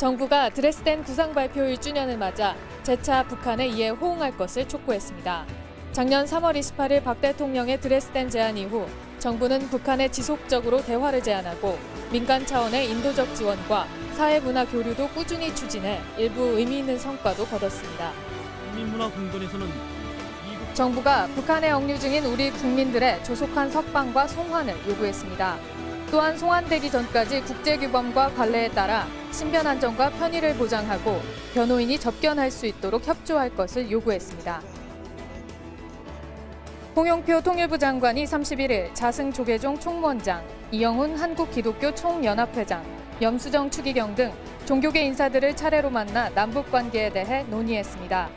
정부가 드레스덴 구상 발표 1주년을 맞아 재차 북한에 이에 호응할 것을 촉구했습니다. 작년 3월 28일 박 대통령의 드레스덴 제안 이후 정부는 북한에 지속적으로 대화를 제안하고 민간 차원의 인도적 지원과 사회문화 교류도 꾸준히 추진해 일부 의미 있는 성과도 거뒀습니다. 국민문화공단에서는 정부가 북한에 억류 중인 우리 국민들의 조속한 석방과 송환을 요구했습니다. 또한 송환되기 전까지 국제규범과 관례에 따라 신변 안전과 편의를 보장하고 변호인이 접견할 수 있도록 협조할 것을 요구했습니다. 홍영표 통일부 장관이 31일 자승 조계종 총무원장, 이영훈 한국기독교 총연합회장, 염수정 추기경 등 종교계 인사들을 차례로 만나 남북 관계에 대해 논의했습니다.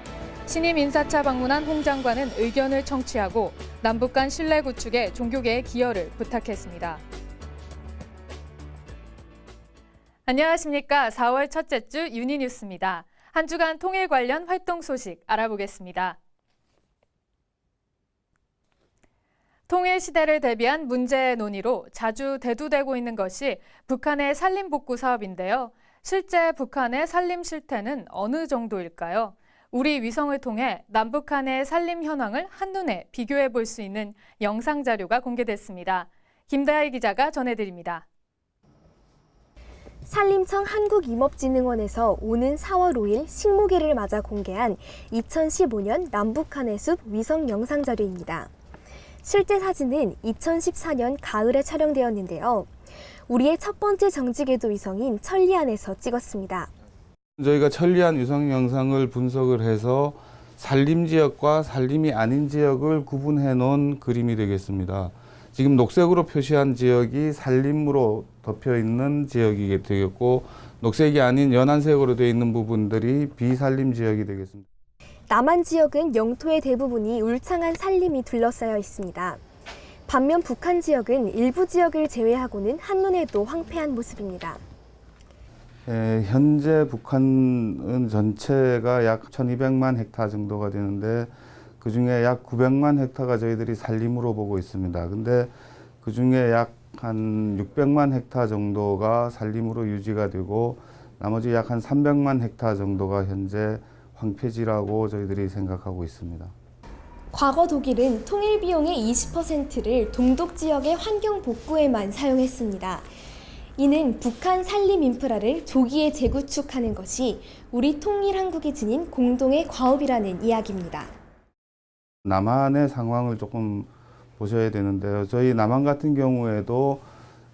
신임 인사차 방문한 홍 장관은 의견을 청취하고 남북 간 신뢰 구축에 종교계의 기여를 부탁했습니다. 안녕하십니까. 4월 첫째 주 유니뉴스입니다. 한 주간 통일 관련 활동 소식 알아보겠습니다. 통일 시대를 대비한 문제의 논의로 자주 대두되고 있는 것이 북한의 산림복구 사업인데요. 실제 북한의 산림 실태는 어느 정도일까요? 우리 위성을 통해 남북한의 산림 현황을 한눈에 비교해 볼 수 있는 영상 자료가 공개됐습니다. 김다희 기자가 전해드립니다. 산림청 한국임업진흥원에서 오는 4월 5일 식목일을 맞아 공개한 2015년 남북한의 숲 위성 영상 자료입니다. 실제 사진은 2014년 가을에 촬영되었는데요. 우리의 첫 번째 정지궤도 위성인 천리안에서 찍었습니다. 저희가 천리안 위성 영상을 분석을 해서 산림지역과 산림이 아닌 지역을 구분해 놓은 그림이 되겠습니다. 지금 녹색으로 표시한 지역이 산림으로 덮여 있는 지역이 되겠고, 녹색이 아닌 연한색으로 되어 있는 부분들이 비산림 지역이 되겠습니다. 남한 지역은 영토의 대부분이 울창한 산림이 둘러싸여 있습니다. 반면 북한 지역은 일부 지역을 제외하고는 한눈에도 황폐한 모습입니다. 현재 북한은 전체가 약 1200만 헥타 정도가 되는데 그중에 약 900만 헥타가 저희들이 산림으로 보고 있습니다. 근데 그중에 약 한 600만 헥타 정도가 산림으로 유지가 되고 나머지 약 한 300만 헥타 정도가 현재 황폐지라고 저희들이 생각하고 있습니다. 과거 독일은 통일 비용의 20%를 동독 지역의 환경 복구에만 사용했습니다. 이는 북한 산림 인프라를 조기에 재구축하는 것이 우리 통일 한국이 지닌 공동의 과업이라는 이야기입니다. 남한의 상황을 조금 보셔야 되는데요. 저희 남한 같은 경우에도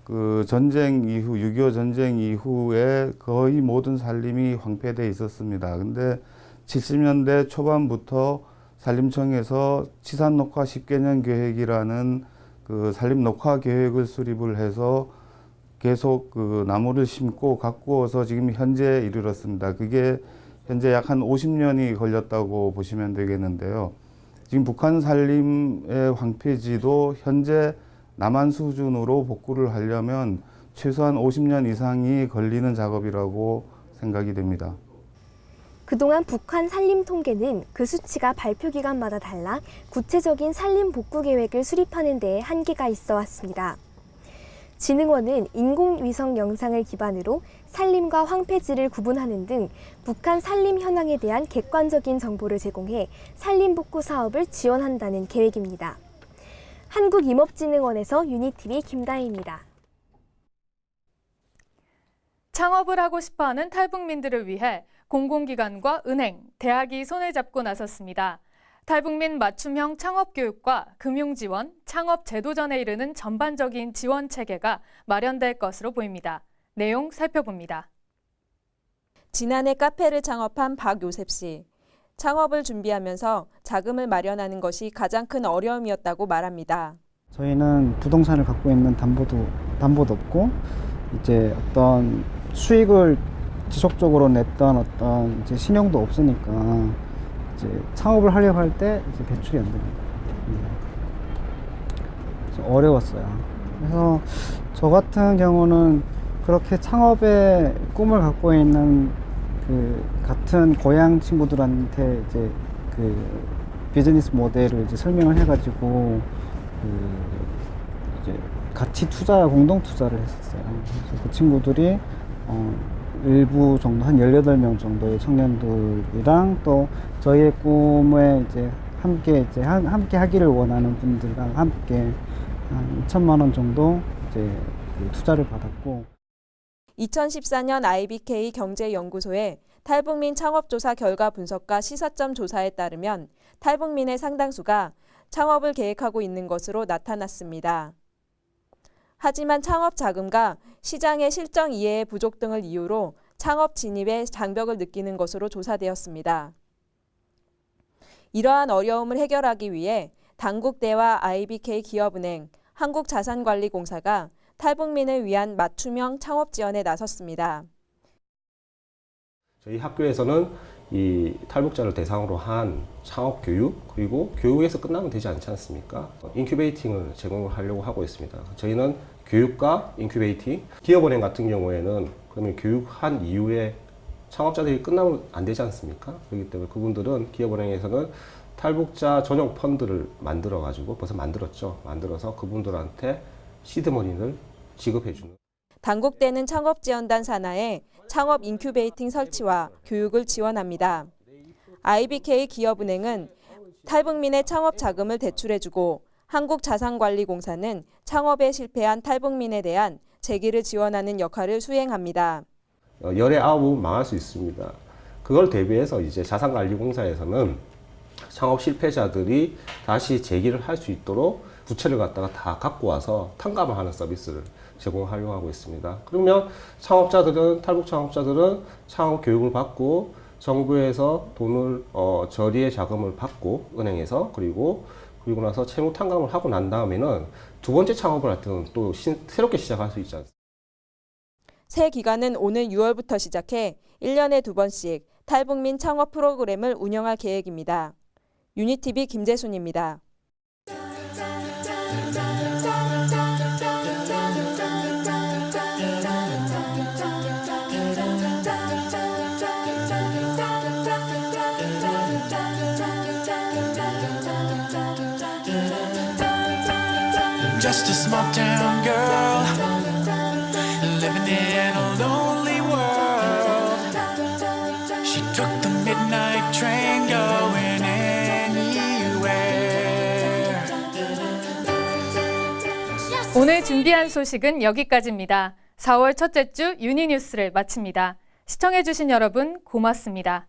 그 전쟁 이후, 6.25 전쟁 이후에 거의 모든 산림이 황폐되어 있었습니다. 근데 70년대 초반부터 산림청에서 치산 녹화 10개년 계획이라는 그 산림 녹화 계획을 수립을 해서 계속 그 나무를 심고 가꾸어서 지금 현재에 이르렀습니다. 그게 현재 약 한 50년이 걸렸다고 보시면 되겠는데요. 지금 북한 산림의 황폐지도 현재 남한 수준으로 복구를 하려면 최소한 50년 이상이 걸리는 작업이라고 생각이 됩니다. 그동안 북한 산림 통계는 그 수치가 발표 기간마다 달라 구체적인 산림 복구 계획을 수립하는 데에 한계가 있어 왔습니다. 진흥원은 인공위성 영상을 기반으로 산림과 황폐지를 구분하는 등 북한 산림 현황에 대한 객관적인 정보를 제공해 산림 복구 사업을 지원한다는 계획입니다. 한국임업진흥원에서 유니TV 김다희입니다. 창업을 하고 싶어하는 탈북민들을 위해 공공기관과 은행, 대학이 손을 잡고 나섰습니다. 탈북민 맞춤형 창업교육과 금융지원, 창업 제도전에 이르는 전반적인 지원 체계가 마련될 것으로 보입니다. 내용 살펴봅니다. 지난해 카페를 창업한 박요셉 씨. 창업을 준비하면서 자금을 마련하는 것이 가장 큰 어려움이었다고 말합니다. 저희는 부동산을 갖고 있는 담보도 없고 이제 어떤 수익을 지속적으로 냈던 어떤 이제 신용도 없으니까 이제 창업을 하려고 할 때 이제 대출이 안 됩니다. 어려웠어요. 그래서 저 같은 경우는 그렇게 창업의 꿈을 갖고 있는 그 같은 고향 친구들한테 이제 그 비즈니스 모델을 이제 설명을 해가지고 이제 같이 공동 투자를 했었어요. 그래서 그 친구들이 일부 정도 한 18명 정도의 청년들이랑 또 저희의 꿈에 이제 함께 하기를 원하는 분들과 함께 한 2천만 원 정도 이제 그 투자를 받았고 2014년 IBK 경제연구소의 탈북민 창업조사 결과 분석과 시사점 조사에 따르면 탈북민의 상당수가 창업을 계획하고 있는 것으로 나타났습니다. 하지만 창업 자금과 시장의 실정 이해의 부족 등을 이유로 창업 진입에 장벽을 느끼는 것으로 조사되었습니다. 이러한 어려움을 해결하기 위해 당국대와 IBK 기업은행, 한국자산관리공사가 탈북민을 위한 맞춤형 창업 지원에 나섰습니다. 저희 학교에서는 이 탈북자를 대상으로 한 창업 교육 그리고 교육에서 끝나면 되지 않지 않습니까? 인큐베이팅을 제공을 하려고 하고 있습니다. 저희는 교육과 인큐베이팅, 기업은행 같은 경우에는 그러면 교육한 이후에 창업자들이 끝나면 안 되지 않습니까? 그렇기 때문에 그분들은 기업은행에서는 탈북자 전용 펀드를 만들어 가지고 벌써 만들었죠. 만들어서 그분들한테 시드머니를 지급해 주는. 당국대는 창업지원단 산하에 창업 인큐베이팅 설치와 교육을 지원합니다. IBK 기업은행은 탈북민의 창업 자금을 대출해주고 한국자산관리공사는 창업에 실패한 탈북민에 대한 재기를 지원하는 역할을 수행합니다. 열의 9은 망할 수 있습니다. 그걸 대비해서 이제 자산관리공사에서는 창업 실패자들이 다시 재기를 할 수 있도록 부채를 갖다가 다 갖고 와서 탕감을 하는 서비스를 제공하려고 하고 있습니다. 그러면 탈북 창업자들은 창업 교육을 받고 정부에서 돈을 저리의 자금을 받고 은행에서 그리고 나서 채무 탕감을 하고 난 다음에는 두 번째 창업을 할 때는 또 새롭게 시작할 수 있지 않습니까? 새 기간은 오늘 6월부터 시작해 1년에 2번씩 탈북민 창업 프로그램을 운영할 계획입니다. 유니TV 김재순입니다. Just a small town girl living in a lonely world. She took the midnight train going anywhere. 오늘 준비한 소식은 여기까지입니다. 4월 첫째 주 유니뉴스를 마칩니다. 시청해주신 여러분 고맙습니다.